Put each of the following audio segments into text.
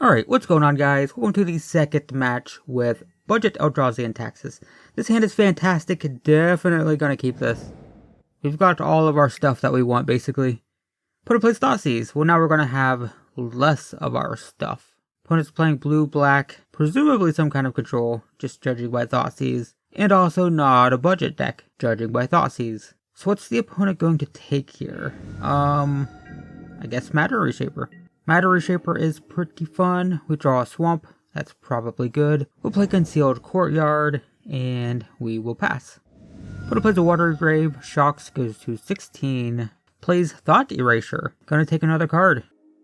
Alright, what's going on, guys? Welcome to the second match with Budget Eldrazi and Taxes. This hand is fantastic, definitely gonna keep this. We've got all of our stuff that we want, basically. Put in place Thoughtseize. Well, now we're gonna have less of our stuff. Opponent's playing blue-black, presumably some kind of control, just judging by Thoughtseize. And also not a budget deck, judging by Thoughtseize. So what's the opponent going to take here? I guess Matter Reshaper. Matter Reshaper is pretty fun. We draw a swamp. That's probably good. We'll play Concealed Courtyard, and we will pass. Opponent plays a Watery Grave. Shocks goes to 16. Plays Thought Erasure. Gonna take another card.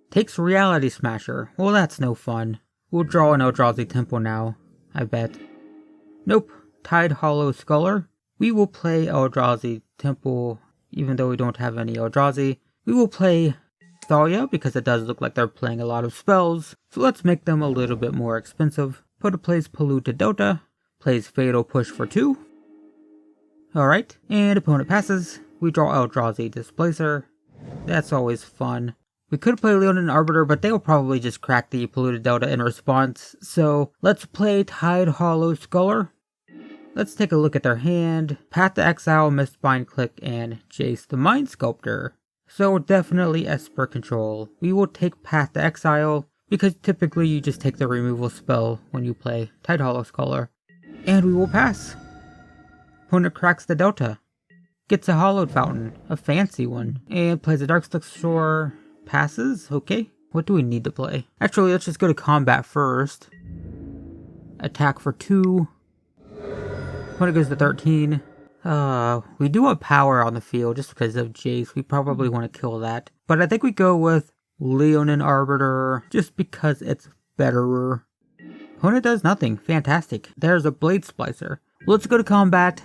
Takes Reality Smasher. Well, that's no fun. We'll draw an Eldrazi Temple now, I bet. Nope. Tidehollow Sculler. We will play Eldrazi Temple, even though we don't have any Eldrazi. We will play Thalia, because it does look like they're playing a lot of spells, so let's make them a little bit more expensive. Opponent plays Polluted Delta, plays Fatal Push for 2. Alright, and opponent passes. We draw Eldrazi Displacer. That's always fun. We could play Leonin Arbiter, but they'll probably just crack the Polluted Delta in response, so let's play Tidehollow Sculler. Let's take a look at their hand. Path to Exile, Mistbind Click, and Jace the Mind Sculptor. So definitely Esper Control. We will take Path to Exile, because typically you just take the removal spell when you play Tidehollow Sculler. And we will pass. Opponent cracks the Delta. Gets a Hollowed Fountain, a fancy one. And plays a Darkslick Shore. Passes, okay. What do we need to play? Actually, let's just go to combat first. Attack for 2. Opponent goes to 13. We do want power on the field just because of Jace. We probably want to kill that. But I think we go with Leonin Arbiter just because it's better. Opponent does nothing. Fantastic. There's a Blade Splicer. Let's go to combat.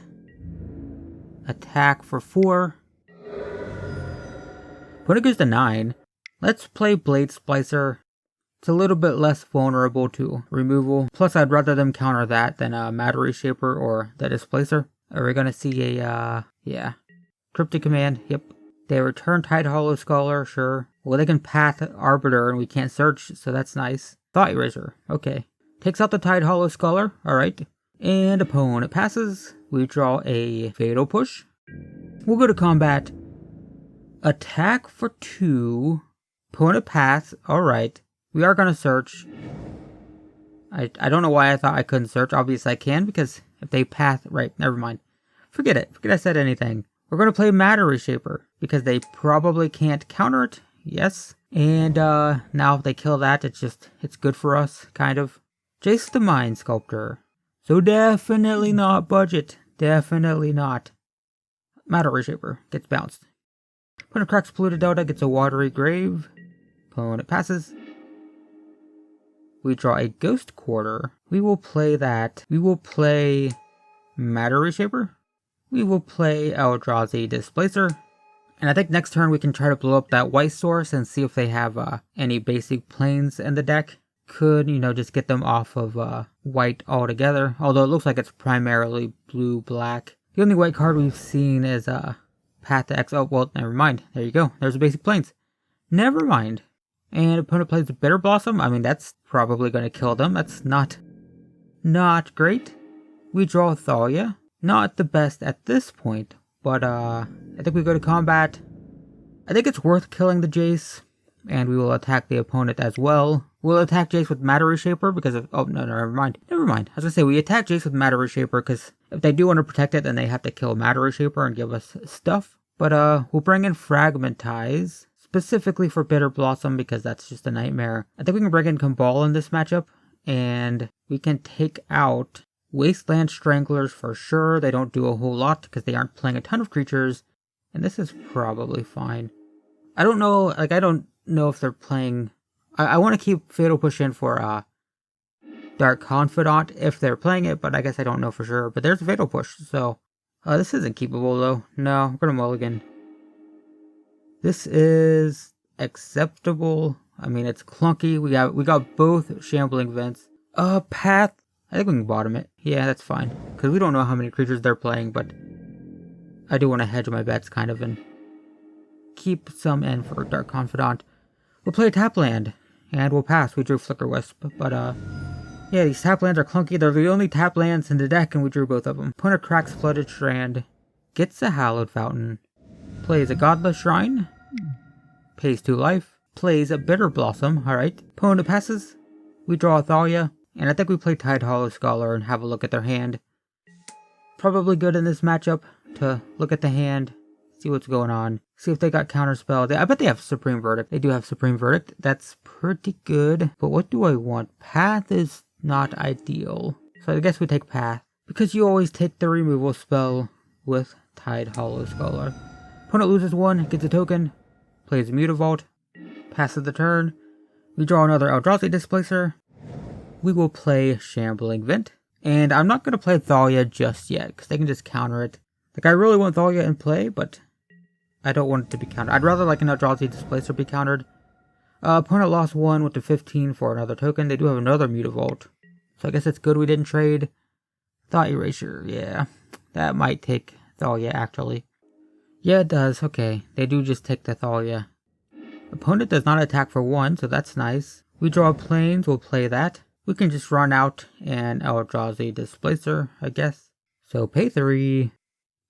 Attack for 4. Opponent goes to 9. Let's play Blade Splicer. It's a little bit less vulnerable to removal. Plus, I'd rather them counter that than a Matter Reshaper or the Displacer. Are we gonna see a, yeah. Cryptic Command, yep. They return Tidehollow Sculler, sure. Well, they can Path Arbiter and we can't search, so that's nice. Thought Eraser, okay. Takes out the Tidehollow Sculler, alright. And opponent passes. We draw a Fatal Push. We'll go to combat. Attack for 2. Opponent pass, alright. We are gonna search. I don't know why I thought I couldn't search. Obviously I can, because if they path, right, never mind. Forget it. Forget I said anything. We're going to play Matter Reshaper, because they probably can't counter it. Yes. And now if they kill that, it's good for us, kind of. Jace the Mind Sculptor. So definitely not budget. Definitely not. Matter Reshaper gets bounced. Opponent cracks Polluted Delta, gets a Watery Grave. Opponent passes. We draw a Ghost Quarter. We will play that. We will play Matter Reshaper. We will play Eldrazi Displacer. And I think next turn we can try to blow up that white source and see if they have any basic planes in the deck. Could, just get them off of white altogether. Although it looks like it's primarily blue-black. The only white card we've seen is Path to X. Oh, well, never mind. There you go. There's the basic planes. Never mind. And opponent plays Bitter Blossom. I mean, that's probably going to kill them. That's not great. We draw Thalia. Not the best at this point, but I think we go to combat. I think it's worth killing the Jace, and we will attack the opponent as well. We'll attack Jace with Matter Reshaper because of... Oh, no, never mind. Never mind. I was going to say, we attack Jace with Matter Reshaper because if they do want to protect it, then they have to kill Matter Reshaper and give us stuff. But we'll bring in Fragmentize. Specifically for Bitter Blossom, because that's just a nightmare. I think we can bring in Cabal in this matchup, and we can take out Wasteland Stranglers for sure. They don't do a whole lot, because they aren't playing a ton of creatures, and this is probably fine. I don't know, I don't know if they're playing... I want to keep Fatal Push in for Dark Confidant if they're playing it, but I guess I don't know for sure. But there's a Fatal Push, so... this isn't keepable, though. No, we're gonna mulligan. This is acceptable. I mean, it's clunky. We got both Shambling Vents. Path. I think we can bottom it. Yeah, that's fine. Because we don't know how many creatures they're playing, but I do want to hedge my bets, kind of, and keep some in for Dark Confidant. We'll play a tap land. And we'll pass. We drew Flicker Wisp, but yeah, these tap lands are clunky. They're the only tap lands in the deck, and we drew both of them. Opponent cracks Flooded Strand, gets a Hallowed Fountain, plays a Godless Shrine, pays 2 life, plays a Bitter Blossom, alright. Opponent passes, we draw a Thalia, and I think we play Tidehollow Sculler and have a look at their hand. Probably good in this matchup to look at the hand, see what's going on, see if they got Counterspell. I bet they have Supreme Verdict. They do have Supreme Verdict. That's pretty good. But what do I want? Path is not ideal. So I guess we take Path, because you always take the removal spell with Tidehollow Sculler. Opponent loses 1, gets a token, plays Mutavault, passes the turn. We draw another Eldrazi Displacer. We will play Shambling Vent. And I'm not going to play Thalia just yet, because they can just counter it. Like, I really want Thalia in play, but I don't want it to be countered. I'd rather like an Eldrazi Displacer be countered. Opponent lost 1 with the 15 for another token. They do have another Mutavault. So I guess it's good we didn't trade. Thought Erasure, yeah. That might take Thalia, actually. Yeah, it does. Okay, they do just take the Thalia. Opponent does not attack for 1, so that's nice. We draw Plains, we'll play that. We can just run out an Eldrazi Displacer, I guess. So pay 3,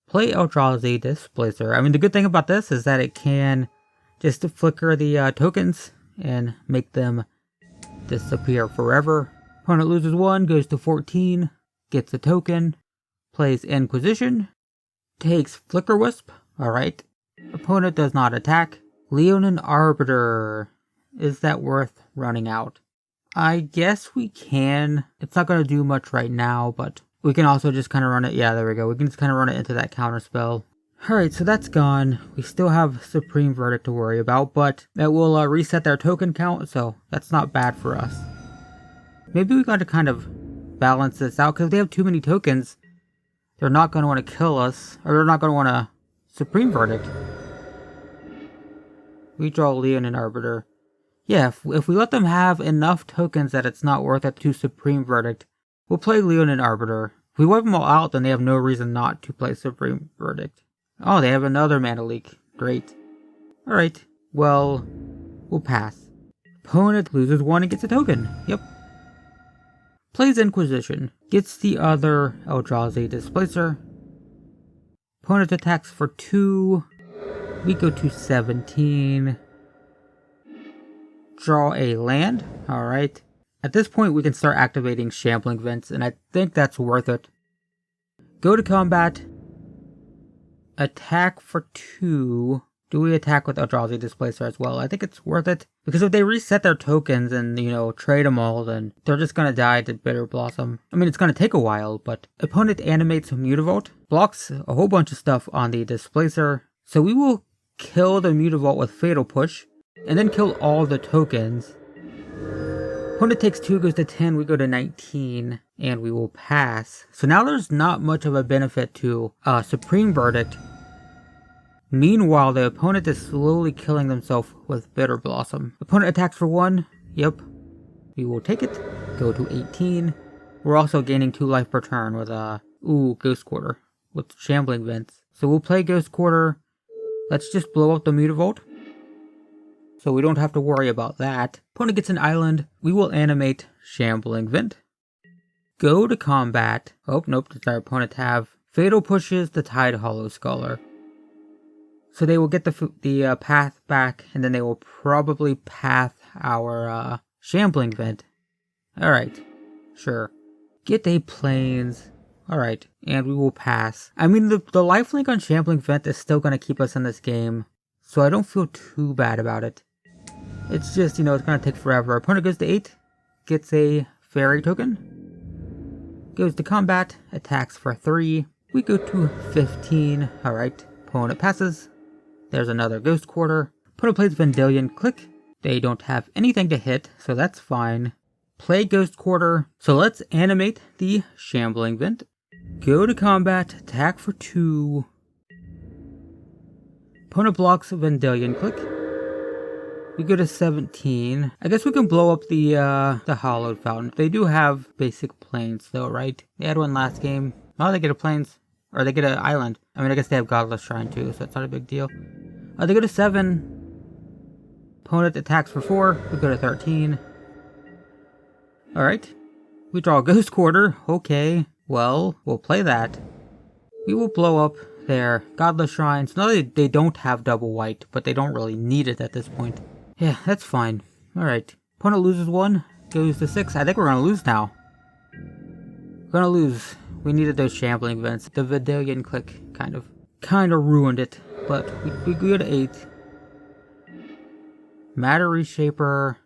play Eldrazi Displacer. I mean, the good thing about this is that it can just flicker the tokens and make them disappear forever. Opponent loses 1, goes to 14, gets a token, plays Inquisition, takes Flicker Wisp, alright. Opponent does not attack. Leonin Arbiter. Is that worth running out? I guess we can. It's not going to do much right now, but we can also just kind of run it. Yeah, there we go. We can just kind of run it into that counter spell. Alright, so that's gone. We still have Supreme Verdict to worry about, but that will reset their token count, so that's not bad for us. Maybe we got to kind of balance this out, because if they have too many tokens, they're not going to want to kill us, or they're not going to want to Supreme Verdict. We draw Leonin Arbiter. Yeah, if we let them have enough tokens that it's not worth it to Supreme Verdict, we'll play Leonin Arbiter. If we wipe them all out, then they have no reason not to play Supreme Verdict. Oh, they have another mana leak. Great. Alright, well, we'll pass. Opponent loses 1 and gets a token. Yep. Plays Inquisition. Gets the other Eldrazi Displacer. Opponent attacks for 2. We go to 17. Draw a land. Alright. At this point, we can start activating Shambling Vents, and I think that's worth it. Go to combat. Attack for 2. Do we attack with Eldrazi Displacer as well? I think it's worth it. Because if they reset their tokens and, trade them all, then they're just going to die to Bitter Blossom. I mean, it's going to take a while, but opponent animates Mutavault. Blocks a whole bunch of stuff on the Displacer. So we will kill the Mutavault with Fatal Push, and then kill all the tokens. Opponent takes 2, goes to 10, we go to 19, and we will pass. So now there's not much of a benefit to Supreme Verdict. Meanwhile, the opponent is slowly killing themselves with Bitter Blossom. Opponent attacks for 1, yep. We will take it, go to 18. We're also gaining 2 life per turn with Ghost Quarter, with Shambling Vents. So we'll play Ghost Quarter. Let's just blow up the Mutavault, so we don't have to worry about that. Opponent gets an island. We will animate Shambling Vent. Go to combat. Oh, nope, does our opponent have? Fatal pushes the Tidehollow Sculler. So they will get the path back, and then they will probably path our Shambling Vent. Alright, sure. Get a Plains. Alright, and we will pass. I mean, the lifelink on Shambling Vent is still going to keep us in this game, so I don't feel too bad about it. It's just, it's going to take forever. Opponent goes to 8, gets a Faerie token, goes to combat, attacks for 3. We go to 15. Alright, opponent passes. There's another Ghost Quarter. Opponent plays Vendilion. Click. They don't have anything to hit, so that's fine. Play Ghost Quarter. So let's animate the Shambling Vent. Go to combat, attack for 2. Opponent blocks Vendilion. Click. We go to 17. I guess we can blow up the Hallowed Fountain. They do have basic Plains though, right? They had one last game. Oh, they get a Plains. Or they get an island. I mean, I guess they have Godless Shrine too, so it's not a big deal. They go to 7. Opponent attacks for 4. We go to 13. Alright. We draw a Ghost Quarter. Okay. Well, we'll play that. We will blow up their Godless Shrines. No, they don't have double white, but they don't really need it at this point. Yeah, that's fine. Alright. Opponent loses 1. Goes to 6. I think we're gonna lose now. We're gonna lose. We needed those shambling events. The Vidalian click kind of ruined it. But we go to 8. Matter Reshaper.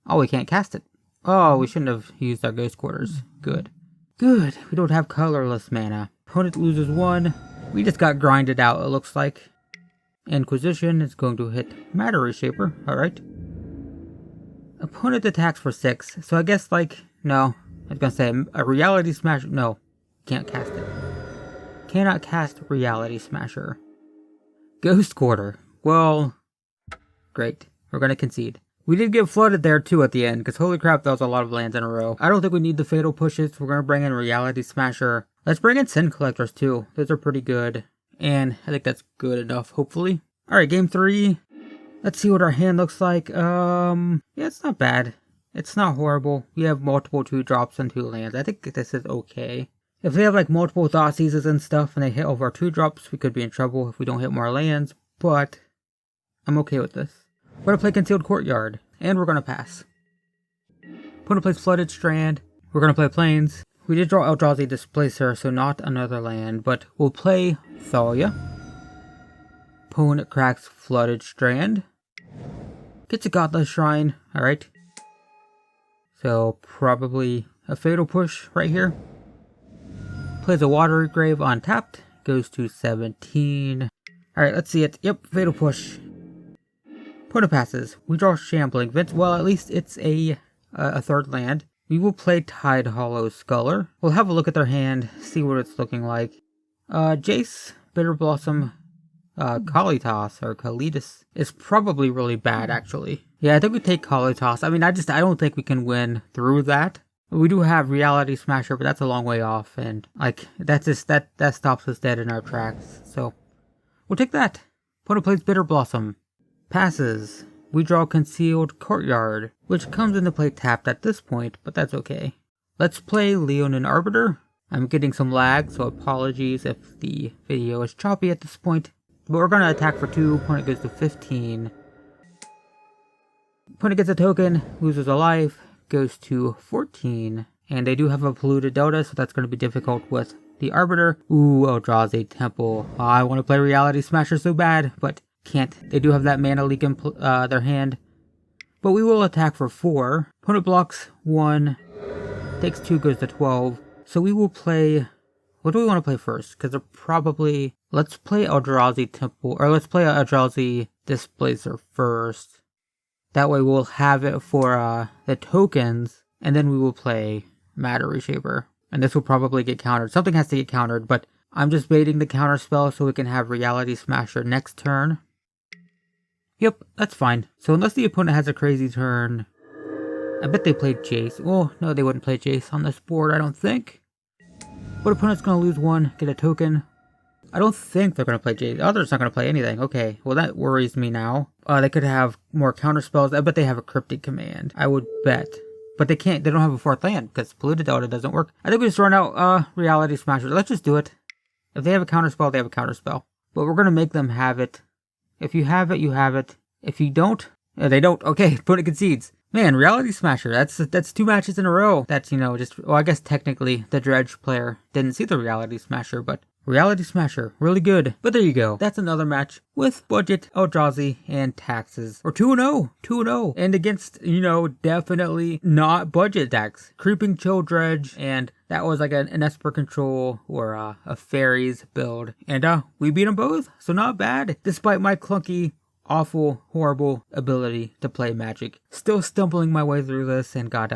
Oh, we can't cast it. Oh, we shouldn't have used our Ghost Quarters. Good. Good. We don't have colorless mana. Opponent loses 1. We just got grinded out, it looks like. Inquisition is going to hit Matter Reshaper. Alright. Opponent attacks for 6. So I guess, like, no. I was gonna say a Reality Smasher. No. Can't cast it. Cannot cast Reality Smasher. Ghost Quarter. Well, great. We're gonna concede. We did get flooded there too at the end, because holy crap, that was a lot of lands in a row. I don't think we need the Fatal Pushes. We're gonna bring in Reality Smasher. Let's bring in Sin Collectors too. Those are pretty good. And I think that's good enough, hopefully. Alright, game 3. Let's see what our hand looks like. Yeah, it's not bad. It's not horrible. We have multiple 2-drops and 2 lands. I think this is okay. If they have like multiple Thoughtseizes and stuff and they hit over our 2-drops, we could be in trouble if we don't hit more lands. But I'm okay with this. We're going to play Concealed Courtyard, and we're going to pass. Opponent plays Flooded Strand. We're going to play Plains. We did draw Eldrazi Displacer, so not another land, but we'll play Thalia. Opponent cracks Flooded Strand. Gets a Godless Shrine, alright. So probably a Fatal Push right here. Plays a Watery Grave untapped. Goes to 17. Alright, let's see it. Yep, Fatal Push. Opponent passes. We draw Shambling Vince. Well, at least it's a third land. We will play Tidehollow Sculler. We'll have a look at their hand, see what it's looking like. Jace, Bitter Blossom, Kalitas, or Kalitas, is probably really bad, actually. Yeah, I think we take Kalitas. I mean, I don't think we can win through that. We do have Reality Smasher, but that's a long way off, and, like, that's just, that stops us dead in our tracks. So, we'll take that. Opponent plays Bitter Blossom. Passes. We draw Concealed Courtyard, which comes into play tapped at this point, but that's okay. Let's play Leonin Arbiter. I'm getting some lag, so apologies if the video is choppy at this point. But we're going to attack for 2. Opponent goes to 15. Opponent gets a token, loses a life, goes to 14. And they do have a Polluted Delta, so that's going to be difficult with the Arbiter. Ooh, Eldrazi Temple. I want to play Reality Smasher so bad, but can't. They do have that mana leak in their hand. But we will attack for 4. Opponent blocks 1. Takes 2, goes to 12. So we will play... What do we want to play first? Because they're probably... Let's play Eldrazi Temple. Or let's play Eldrazi Displacer first. That way we'll have it for the tokens. And then we will play Matter Reshaper. And this will probably get countered. Something has to get countered, but I'm just baiting the counter spell so we can have Reality Smasher next turn. Yep, that's fine. So unless the opponent has a crazy turn... I bet they played Jace. Oh, no, they wouldn't play Jace on this board, I don't think. But opponent's going to lose 1, get a token. I don't think they're going to play Jace. The other's not going to play anything. Okay, well that worries me now. They could have more counter spells. I bet they have a Cryptic Command. I would bet. But they can't, they don't have a 4th land because Polluted Delta doesn't work. I think we just run out Reality Smasher. Let's just do it. If they have a counter spell, they have a counter spell. But we're going to make them have it. If you have it, you have it. If you don't, they don't. Okay, opponent concedes. Man, Reality Smasher, that's 2 matches in a row. That's, you know, just, well, I guess technically the Dredge player didn't see the Reality Smasher, but Reality Smasher, really good. But there you go. That's another match with Budget Eldrazi and Taxes. Or 2-0. 2-0. And against, you know, definitely not Budget decks. Creeping Chill Dredge, and that was like an Esper Control or a Faeries build. And we beat them both, so not bad. Despite my clunky, awful, horrible ability to play Magic. Still stumbling my way through this and got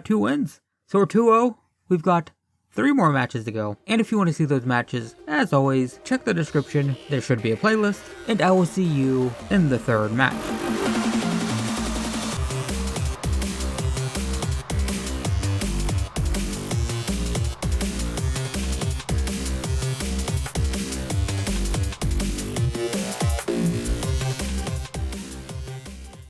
2 wins. So we're 2-0. We've got 3 more matches to go. And if you want to see those matches, as always, check the description. There should be a playlist. And I will see you in the 3rd match.